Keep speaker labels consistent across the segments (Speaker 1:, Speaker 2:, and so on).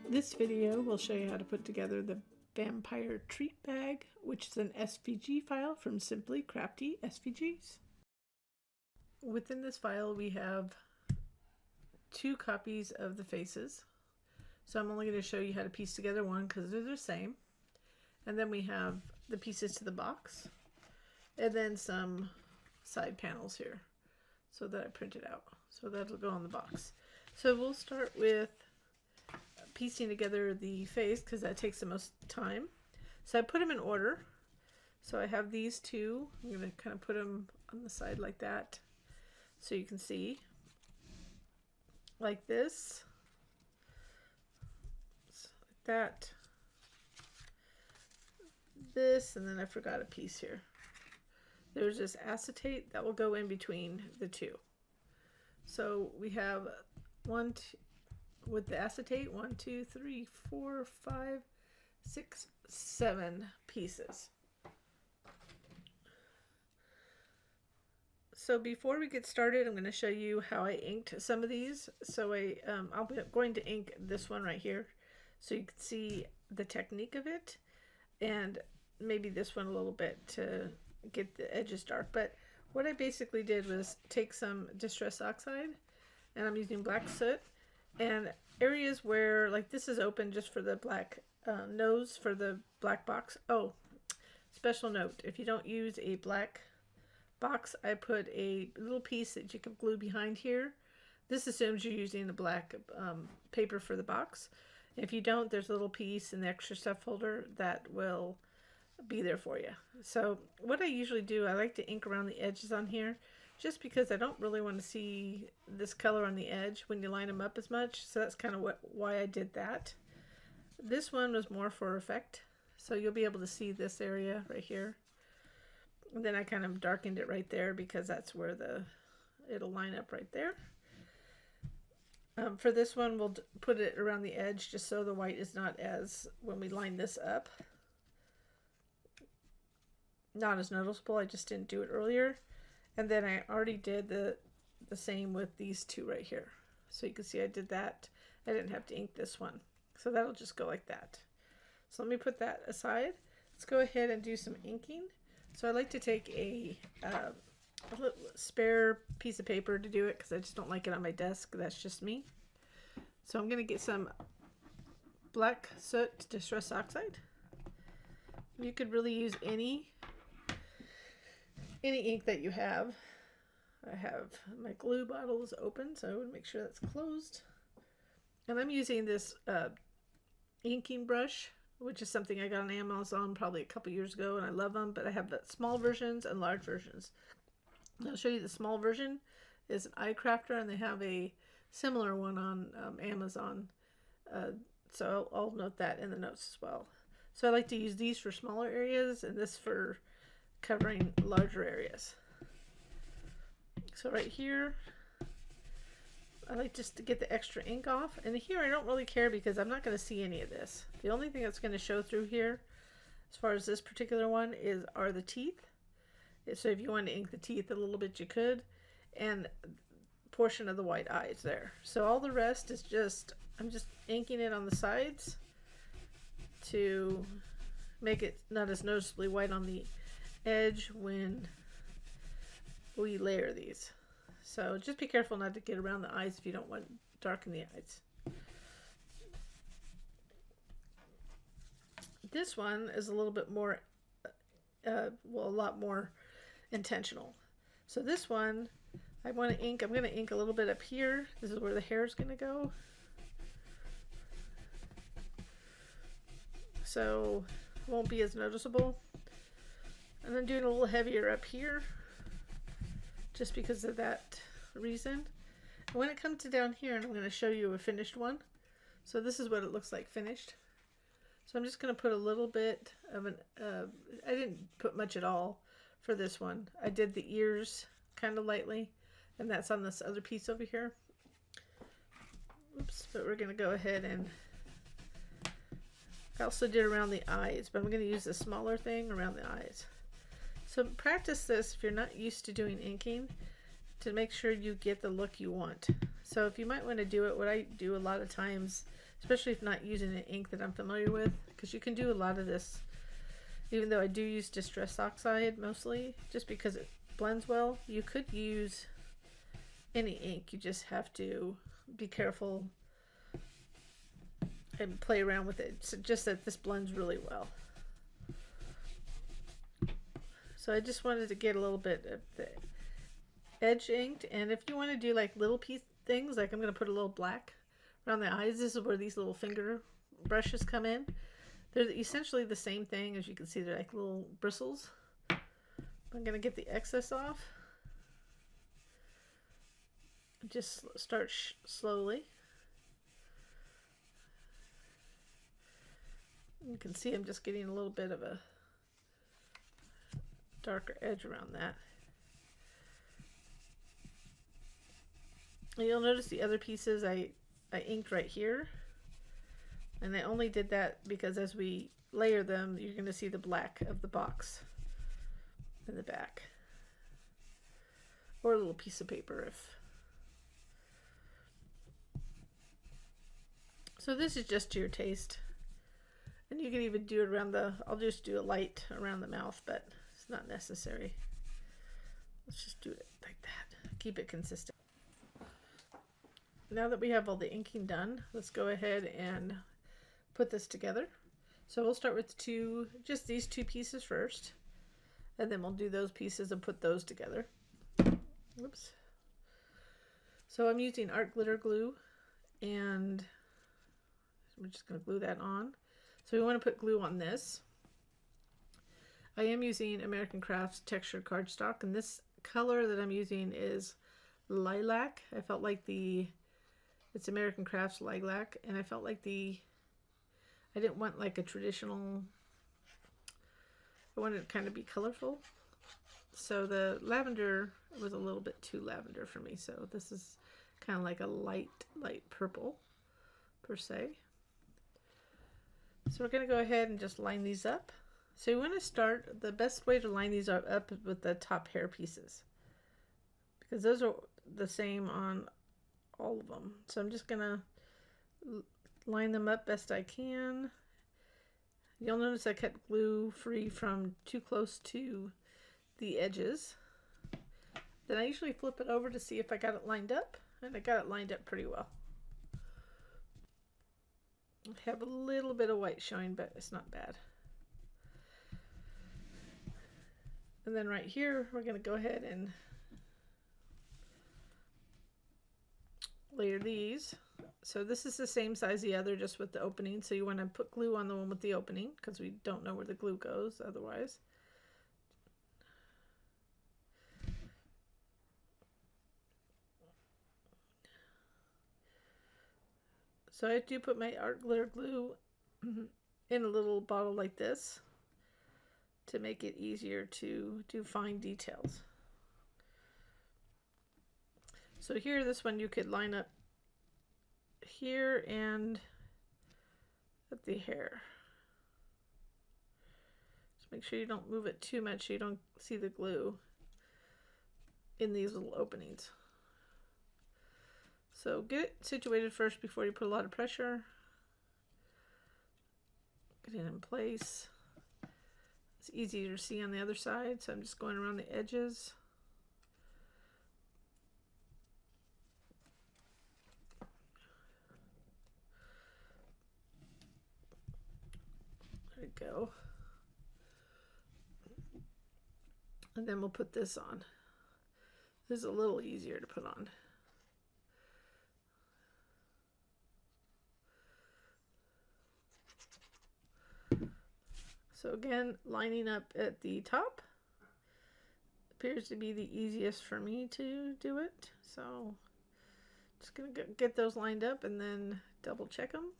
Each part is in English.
Speaker 1: This video will show you how to put together the Vampire Treat Bag, which is an SVG file from Simply Crafty SVGs. Within this file we have 2 copies of the faces. So I'm only going to show you how to piece together one because they're the same. And then we have the pieces to the box. And then some side panels here so that I printed out. So that'll go on the box. So we'll start with piecing together the face because that takes the most time. So I put them in order. So I have these 2. I'm going to kind of put them on the side like that so you can see. Like this. Like that. This, and then I forgot a piece here. There's this acetate that will go in between the 2. So we have with the acetate 1, 2, 3, 4, 5, 6, 7 pieces. So before we get started, I'm going to show you how I inked some of these. So I'm going to ink this one right here so you can see the technique of it, and maybe this one a little bit to get the edges dark. But what I basically did was take some Distress Oxide, and I'm using black soot, and areas where, like, this is open just for the black nose for the black box. Oh, special note, if you don't use a black box, I put a little piece that you can glue behind here. This assumes you're using the black paper for the box. If you don't, there's a little piece in the extra stuff folder that will be there for you. So what I usually do, I like to ink around the edges on here just because I don't really want to see this color on the edge when you line them up as much. So that's kind of why I did that. This one was more for effect. So you'll be able to see this area right here. And then I kind of darkened it right there because that's where it'll line up right there. For this one, we'll put it around the edge just so the white is not as, when we line this up, not as noticeable. I just didn't do it earlier. And then I already did the same with these 2 right here. So you can see I did that. I didn't have to ink this one. So that'll just go like that. So let me put that aside. Let's go ahead and do some inking. So I like to take a little spare piece of paper to do it because I just don't like it on my desk. That's just me. So I'm going to get some black soot Distress Oxide. You could really use any ink that you have. I have my glue bottles open, so I would make sure that's closed. And I'm using this inking brush, which is something I got on Amazon probably a couple years ago, and I love them, but I have the small versions and large versions. I'll show you the small version is an eye crafter, and they have a similar one on Amazon. So I'll note that in the notes as well. So I like to use these for smaller areas and this for covering larger areas. So right here, I like just to get the extra ink off. And here I don't really care because I'm not going to see any of this. The only thing that's going to show through here, as far as this particular one, are the teeth. So if you want to ink the teeth a little bit, you could. And portion of the white eyes there. So all the rest is just, I'm just inking it on the sides to make it not as noticeably white on the edge when we layer these. So just be careful not to get around the eyes if you don't want to darken the eyes. This one is a little bit more, well, a lot more intentional. So this one, I'm going to ink a little bit up here. This is where the hair is going to go. So it won't be as noticeable. And then doing a little heavier up here, just because of that reason. And when it comes to down here, and I'm going to show you a finished one. So this is what it looks like finished. So I'm just going to put a little bit of I didn't put much at all for this one. I did the ears kind of lightly, and that's on this other piece over here. Oops, but we're going to go ahead and I also did around the eyes, but I'm going to use a smaller thing around the eyes. So practice this if you're not used to doing inking to make sure you get the look you want. So if you might want to do it, what I do a lot of times, especially if not using an ink that I'm familiar with, because you can do a lot of this, even though I do use Distress Oxide mostly, just because it blends well. You could use any ink, you just have to be careful and play around with it. So just that this blends really well. So I just wanted to get a little bit of the edge inked, and if you want to do like little piece things, like I'm going to put a little black around the eyes. This is where these little finger brushes come in. They're essentially the same thing. As you can see, they're like little bristles. I'm going to get the excess off. Just start slowly. You can see I'm just getting a little bit of a darker edge around that. And you'll notice the other pieces I inked right here. And I only did that because as we layer them, you're going to see the black of the box in the back. Or a little piece of paper if. So this is just to your taste. And you can even do it around the, I'll just do a light around the mouth, but it's not necessary. Let's just do it like that. Keep it consistent. Now that we have all the inking done, let's go ahead and put this together. So we'll start with just these two pieces first, and then we'll do those pieces and put those together. Whoops. So I'm using art glitter glue, and we're just going to glue that on. So we want to put glue on this. I am using American Crafts textured cardstock, and this color that I'm using is lilac. I felt like it's American Crafts lilac, and I felt like I didn't want like a traditional, I wanted it to kind of be colorful. So the lavender was a little bit too lavender for me, so this is kind of like a light purple per se. So we're going to go ahead and just line these up. So you want to start, the best way to line these up with the top hair pieces, because those are the same on all of them. So I'm just going to line them up best I can. You'll notice I kept glue free from too close to the edges. Then I usually flip it over to see if I got it lined up, and I got it lined up pretty well. I have a little bit of white showing, but it's not bad. And then right here, we're going to go ahead and layer these. So this is the same size as the other, just with the opening. So you want to put glue on the one with the opening, because we don't know where the glue goes otherwise. So I do put my art glitter glue in a little bottle like this to make it easier to do fine details. So here, this one you could line up here and at the hair. Just make sure you don't move it too much so you don't see the glue in these little openings. So get it situated first before you put a lot of pressure. Get it in place. It's easier to see on the other side, so I'm just going around the edges. There we go. And then we'll put this on. This is a little easier to put on. So again, lining up at the top appears to be the easiest for me to do it. So just gonna get those lined up and then double check them.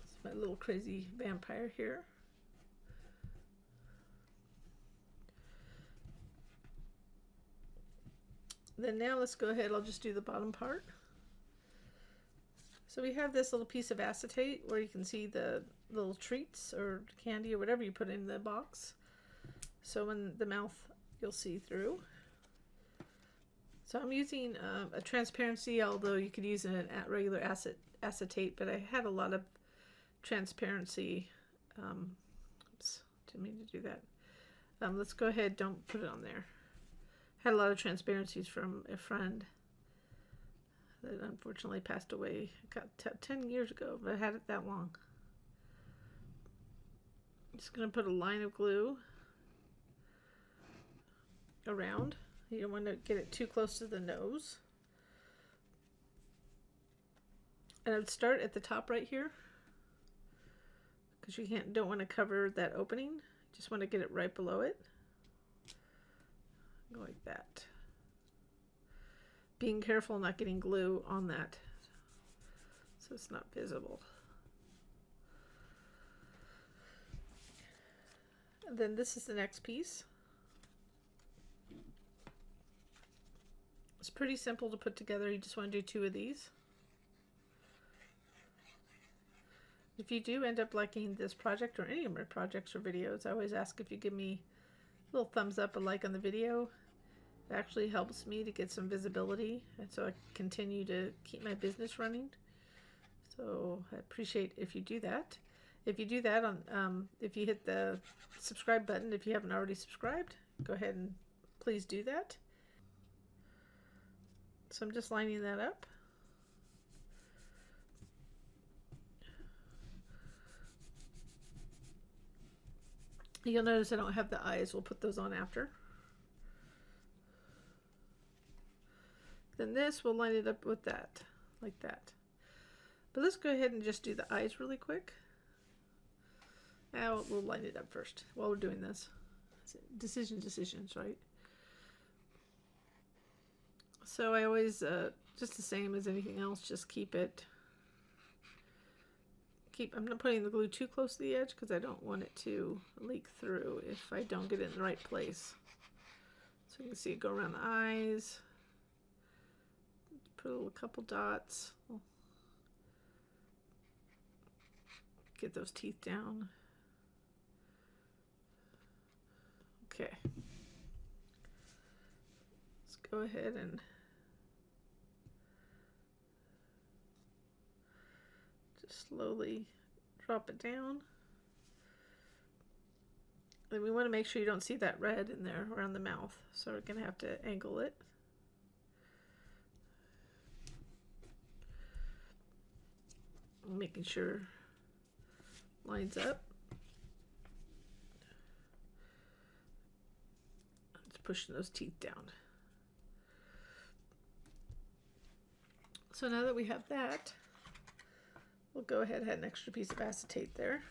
Speaker 1: It's my little crazy vampire here. Then now let's go ahead, I'll just do the bottom part. So we have this little piece of acetate where you can see the little treats or candy or whatever you put in the box. So in the mouth, you'll see through. So I'm using a transparency, although you could use a regular acetate, but I had a lot of transparency. Oops, didn't mean to do that. Let's go ahead, don't put it on there. Had a lot of transparencies from a friend that unfortunately passed away 10 years ago, but I had it that long. I'm just going to put a line of glue around. You don't want to get it too close to the nose. And I would start at the top right here, because you don't want to cover that opening. You just want to get it right below it. Go like that. Being careful not getting glue on that so it's not visible. And then this is the next piece. It's pretty simple to put together. You just want to do 2 of these. If you do end up liking this project or any of my projects or videos, I always ask if you give me a little thumbs up, a like on the video. It actually helps me to get some visibility, and so I continue to keep my business running. So I appreciate if you do that. If you do that, if you hit the subscribe button, if you haven't already subscribed, go ahead and please do that. So I'm just lining that up. You'll notice I don't have the eyes. We'll put those on after. Then this, we'll line it up with that, like that. But let's go ahead and just do the eyes really quick. Now we'll line it up first while we're doing this. Decisions, right? So I always, just the same as anything else, just I'm not putting the glue too close to the edge because I don't want it to leak through if I don't get it in the right place. So you can see it go around the eyes. Put a couple dots. Get those teeth down. Okay. Let's go ahead and just slowly drop it down. And we want to make sure you don't see that red in there around the mouth. So we're going to have to angle it. Making sure lines up. Just pushing those teeth down. So now that we have that, we'll go ahead and add an extra piece of acetate there.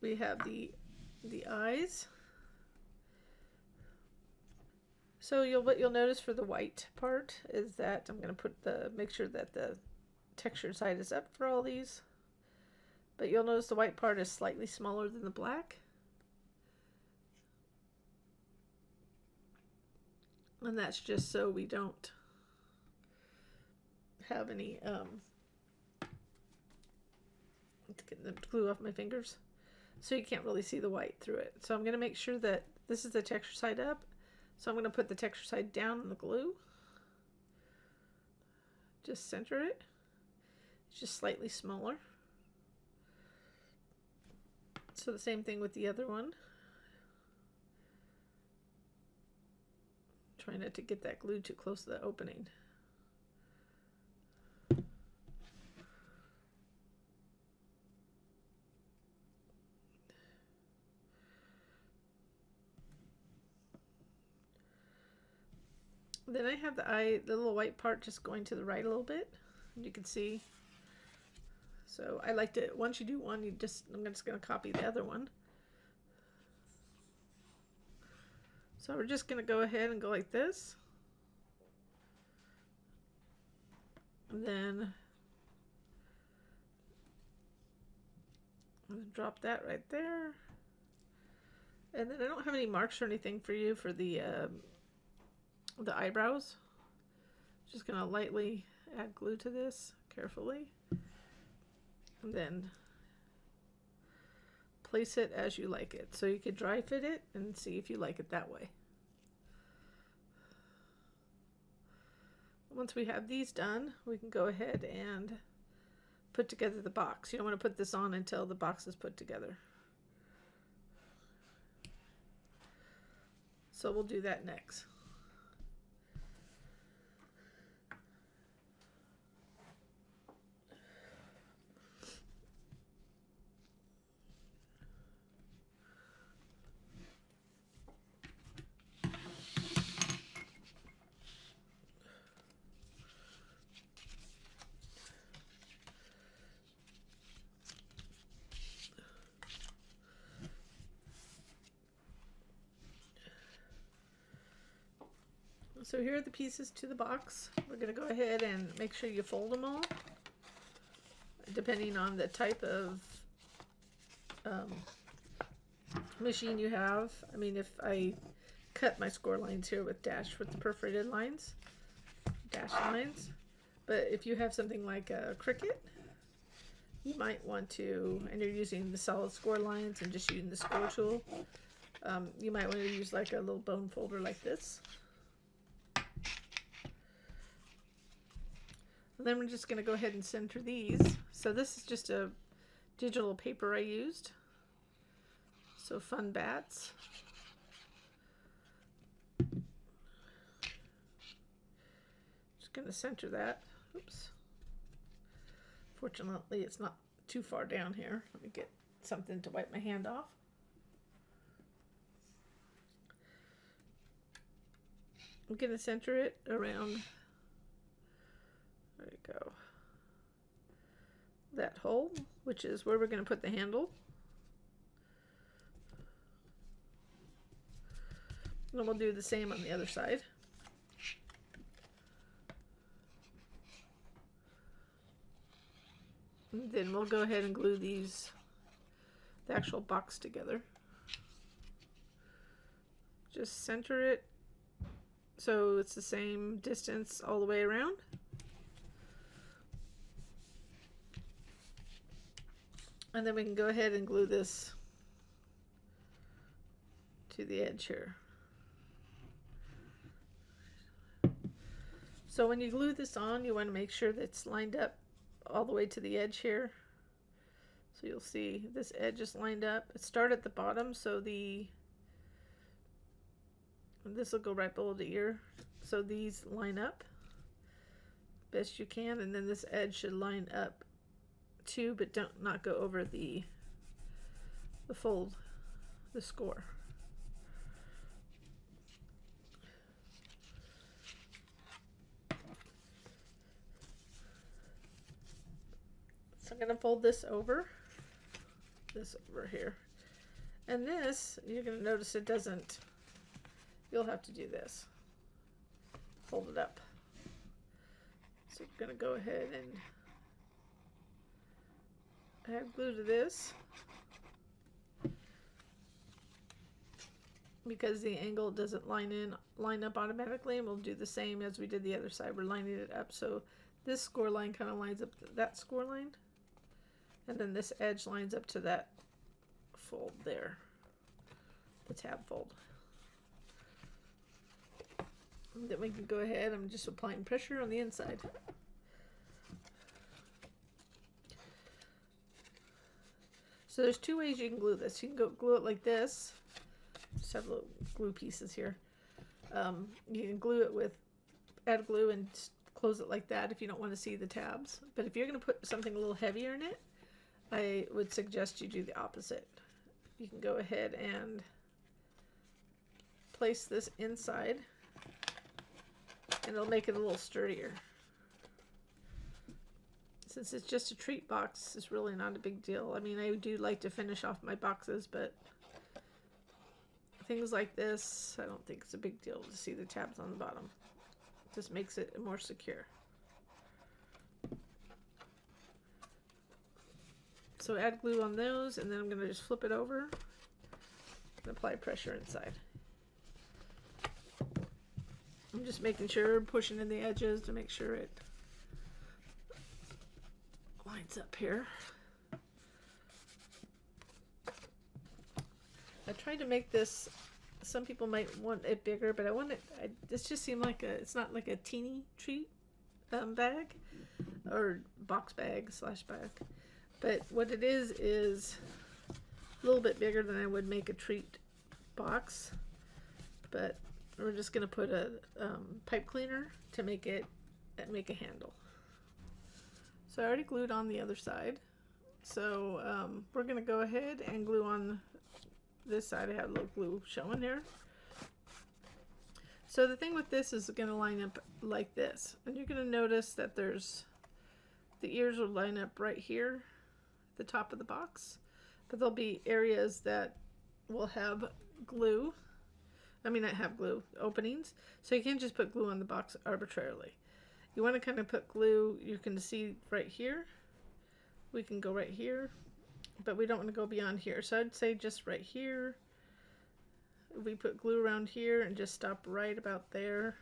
Speaker 1: We have the eyes. So what you'll notice for the white part is that I'm going to make sure that the texture side is up for all these. But you'll notice the white part is slightly smaller than the black. And that's just so we don't have any getting the glue off my fingers, so you can't really see the white through it. So I'm going to make sure that this is the texture side up, so I'm going to put the texture side down in the glue, just center it. It's just slightly smaller. So the same thing with the other one. Try not to get that glue too close to the opening. Then I have the little white part just going to the right a little bit. You can see. So I like to, once you do one, I'm just going to copy the other one. So we're just going to go ahead and go like this. And then drop that right there. And then I don't have any marks or anything for you for the eyebrows. Just going to lightly add glue to this carefully. And then place it as you like it. So you could dry fit it and see if you like it that way. once we have these done, we can go ahead and put together the box. You don't want to put this on until the box is put together. So we'll do that next. So here are the pieces to the box. We're going to go ahead and make sure you fold them all, depending on the type of machine you have. I mean, if I cut my score lines here with the perforated lines, dash lines, but if you have something like a Cricut, you might want to, and you're using the solid score lines and just using the score tool, you might want to use like a little bone folder like this. And then we're just going to go ahead and center these. So this is just a digital paper I used. So Fun Bats. Just going to center that. Oops. Fortunately, it's not too far down here. Let me get something to wipe my hand off. I'm going to center it around, there we go, that hole, which is where we're going to put the handle. And we'll do the same on the other side. And then we'll go ahead and glue the actual box together. Just center it so it's the same distance all the way around. And then we can go ahead and glue this to the edge here. So when you glue this on, you want to make sure that it's lined up all the way to the edge here. So you'll see this edge is lined up. It started at the bottom, so this will go right below the ear. So these line up best you can, and then this edge should line up too, but not go over the fold, the score. So I'm going to fold this over here. And this, you're going to notice it doesn't, you'll have to do this. Fold it up. So you're going to go ahead and add glue to this. Because the angle doesn't line up automatically, and we'll do the same as we did the other side. We're lining it up so this score line kind of lines up to that score line, and then this edge lines up to that fold there, the tab fold. And then we can go ahead, I'm just applying pressure on the inside. So there's two ways you can glue this. You can go glue it like this. Just have little glue pieces here. You can glue it with, add glue and close it like that if you don't want to see the tabs. But if you're going to put something a little heavier in it, I would suggest you do the opposite. You can go ahead and place this inside, and it'll make it a little sturdier. Since it's just a treat box, it's really not a big deal. I mean, I do like to finish off my boxes, but things like this, I don't think it's a big deal to see the tabs on the bottom. It just makes it more secure. So add glue on those, and then I'm going to just flip it over and apply pressure inside. I'm just making sure, pushing in the edges to make sure it lines up here. I tried to make this, some people might want it bigger, but I want it, this just seemed like it's not like a teeny treat. bag, or box bag / bag. But what it is a little bit bigger than I would make a treat box. But we're just going to put a pipe cleaner to make a handle. So I already glued on the other side. So we're going to go ahead and glue on this side. I have a little glue showing there. So the thing with this is going to line up like this. And you're going to notice that the ears will line up right here at the top of the box. But there'll be areas that will have glue. I mean, not have glue, openings. So you can't just put glue on the box arbitrarily. You want to kind of put glue, you can see right here. We can go right here, but we don't want to go beyond here. So I'd say just right here. We put glue around here and just stop right about there.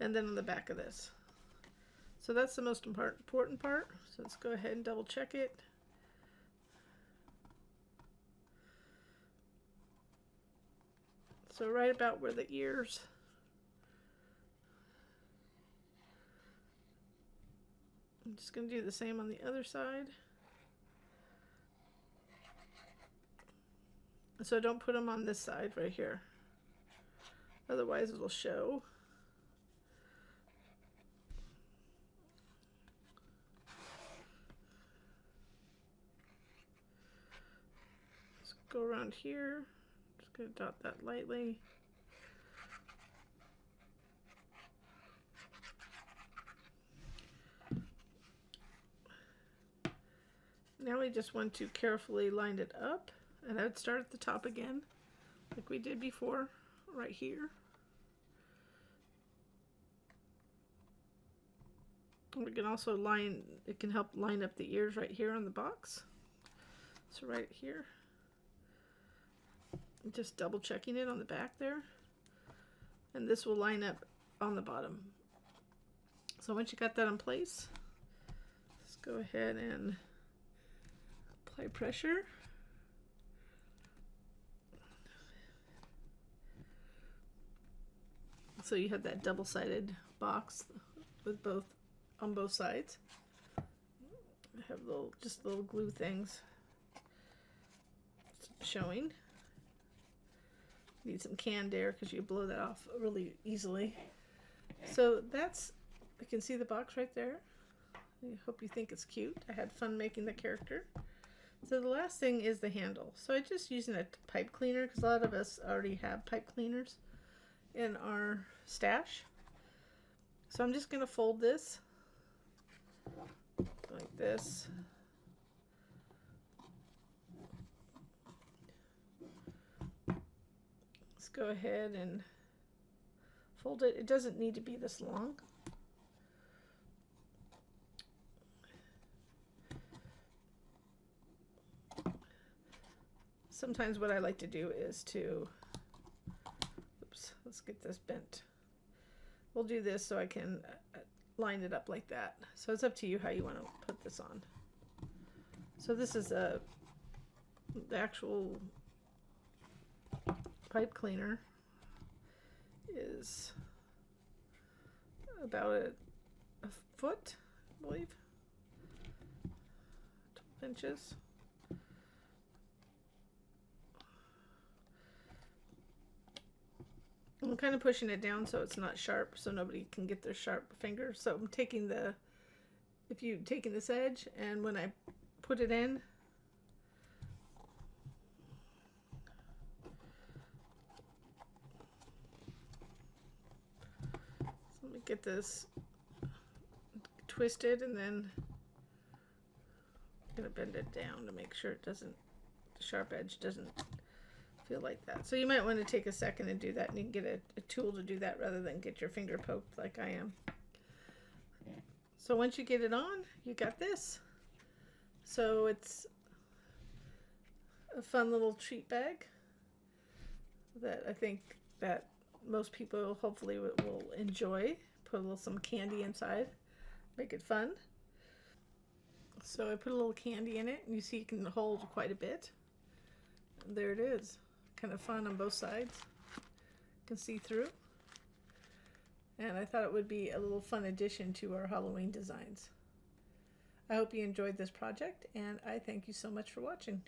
Speaker 1: And then on the back of this. So that's the most important part. So let's go ahead and double check it. So right about where the ears. I'm just going to do the same on the other side. So don't put them on this side right here. Otherwise it'll show. Let's go around here. Just going to dot that lightly. Now we just want to carefully line it up, and I would start at the top again, like we did before, right here. And we can also it can help line up the ears right here on the box. So right here. Just double checking it on the back there. And this will line up on the bottom. So once you got that in place, let's go ahead and apply pressure. So you have that double-sided box with on both sides. I have just little glue things showing. Need some canned air because you blow that off really easily. So you can see the box right there. I hope you think it's cute. I had fun making the character. So the last thing is the handle. So I'm just using a pipe cleaner because a lot of us already have pipe cleaners in our stash. So I'm just going to fold this like this. Let's go ahead and fold it. It doesn't need to be this long. Sometimes what I like to do is let's get this bent. We'll do this so I can line it up like that. So it's up to you how you want to put this on. So this is the actual pipe cleaner is about a foot, I believe, 12 inches. I'm kind of pushing it down so it's not sharp, so nobody can get their sharp finger. So I'm taking this edge, and when I put it in, so let me get this twisted, and then I'm gonna bend it down to make sure the sharp edge doesn't feel like that. So you might want to take a second and do that, and you can get a tool to do that rather than get your finger poked like I am. So once you get it on, you got this. So it's a fun little treat bag that I think that most people hopefully will enjoy. Put some candy inside, make it fun. So I put a little candy in it, and you see you can hold quite a bit. And there it is. Kind of fun on both sides. You can see through. And I thought it would be a little fun addition to our Halloween designs. I hope you enjoyed this project, and I thank you so much for watching.